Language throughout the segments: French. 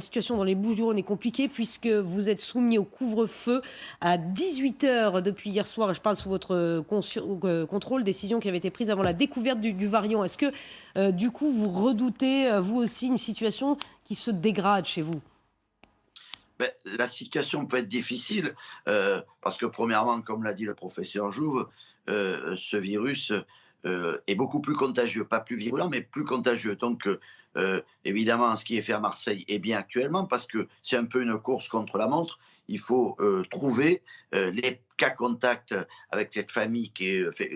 La situation dans les Bouches-du-Rhône est compliquée puisque vous êtes soumis au couvre-feu à 18 h depuis hier soir. Et je parle sous votre contrôle, décision qui avait été prise avant la découverte du variant. Est-ce que, du coup, vous redoutez, vous aussi, une situation qui se dégrade chez vous? Ben, la situation peut être difficile parce que premièrement, comme l'a dit le professeur Jouve, ce virus est beaucoup plus contagieux, pas plus virulent, mais plus contagieux. Donc, évidemment, ce qui est fait à Marseille est bien actuellement parce que c'est un peu une course contre la montre. Il faut trouver les cas contacts avec cette famille,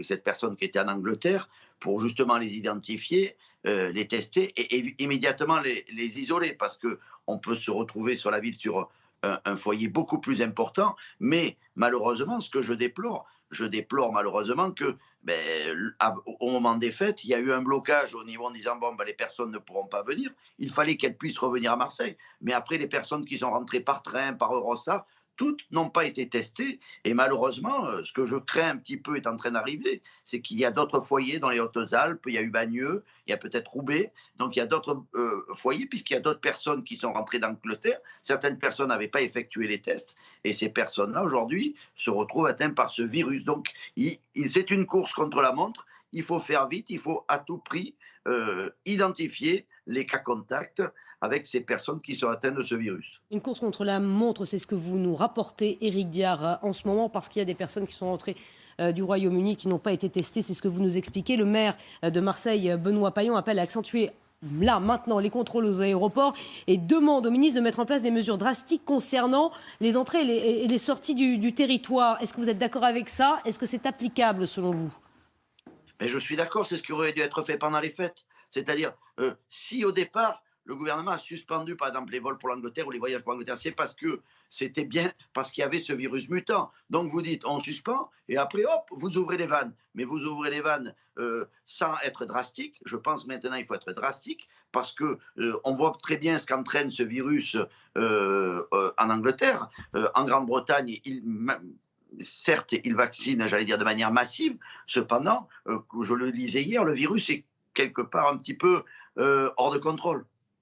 cette personne qui était en Angleterre, pour justement les identifier, les tester et immédiatement les isoler parce que on peut se retrouver sur la ville sur un foyer beaucoup plus important. Mais malheureusement, ce que je déplore malheureusement que au moment des fêtes, il y a eu un blocage au niveau en disant bon, ben, les personnes ne pourront pas venir. Il fallait qu'elles puissent revenir à Marseille. Mais après, les personnes qui sont rentrées par train, par Eurostar, toutes n'ont pas été testées. Et malheureusement, ce que je crains un petit peu est en train d'arriver, c'est qu'il y a d'autres foyers dans les Hautes-Alpes. Il y a eu Bagneux, il y a peut-être Roubaix. Donc il y a d'autres foyers, puisqu'il y a d'autres personnes qui sont rentrées d'Angleterre. Certaines personnes n'avaient pas effectué les tests. Et ces personnes-là, aujourd'hui, se retrouvent atteintes par ce virus. Donc c'est une course contre la montre. Il faut faire vite, il faut à tout prix identifier les cas contacts avec ces personnes qui sont atteintes de ce virus. Une course contre la montre, c'est ce que vous nous rapportez, Éric Diard, en ce moment, parce qu'il y a des personnes qui sont rentrées du Royaume-Uni qui n'ont pas été testées. C'est ce que vous nous expliquez. Le maire de Marseille, Benoît Payon, appelle à accentuer là, maintenant, les contrôles aux aéroports et demande au ministre de mettre en place des mesures drastiques concernant les entrées et les sorties du territoire. Est-ce que vous êtes d'accord avec ça? Est-ce que c'est applicable selon vous? Mais je suis d'accord, c'est ce qui aurait dû être fait pendant les fêtes. C'est-à-dire, si au départ, le gouvernement a suspendu, par exemple, les vols pour l'Angleterre ou les voyages pour l'Angleterre, c'est parce que c'était bien, parce qu'il y avait ce virus mutant. Donc vous dites, on suspend, et après, hop, vous ouvrez les vannes. Mais vous ouvrez les vannes sans être drastique. Je pense maintenant il faut être drastique, parce que on voit très bien ce qu'entraîne ce virus en Angleterre. En Grande-Bretagne, certes, il vaccine, j'allais dire, de manière massive. Cependant, je le disais hier, le virus est quelque part un petit peu hors de contrôle.